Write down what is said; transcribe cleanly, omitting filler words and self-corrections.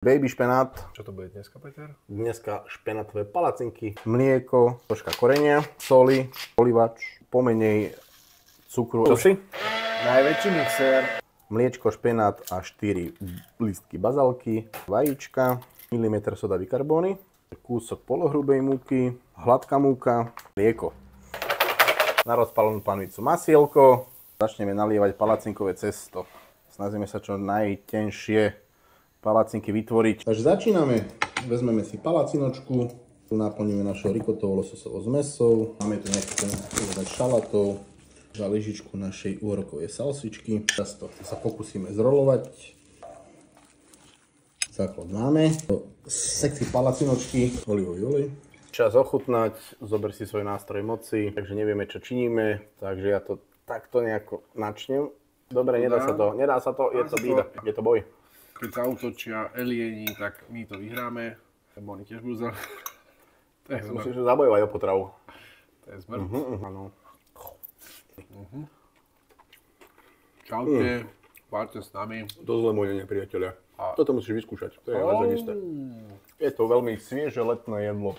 Baby špenát. Čo to bude dneska, Peter? Dneska špenátové palacinky, mlieko, troška korenia, soli, polivač, pomenej cukru. Čo si? Najväčší mixér. Mliečko, špenát a 4 lístky bazalky, vajíčka, milimeter soda bikarbóny, kúsok polohrubej múky, hladká múka, mlieko. Na rozpalenú panvicu masielko. Začneme nalievať palacinkové cesto. Snažíme sa čo najtenšie palacinky vytvoriť. Takže začíname. Vezmeme si palacinočku. Tu naplníme našou rikotovou lososovou zmesou. Máme tu nejaké šalátov. Za lyžičku našej úhorkovej salsičky. Teraz to sa pokúsime zrolovať. Základ máme. Sexy palacinočky. Olivový olej. Čas ochutnať, zober si svoj nástroj moci, takže nevieme, čo činíme, takže ja to takto nejako načnem. Dobre, nedá sa to, je to bída, je to boj. Keď sa útočia alieni, tak my to vyhráme, lebo oni tiež budú za... To je musíš zabojovať o potravu. To je smrť. Áno. Čaute, páďte s nami. To zle moje nepriatelia. Toto musíš vyskúšať, to je isté. Je to veľmi svieže letné jedlo.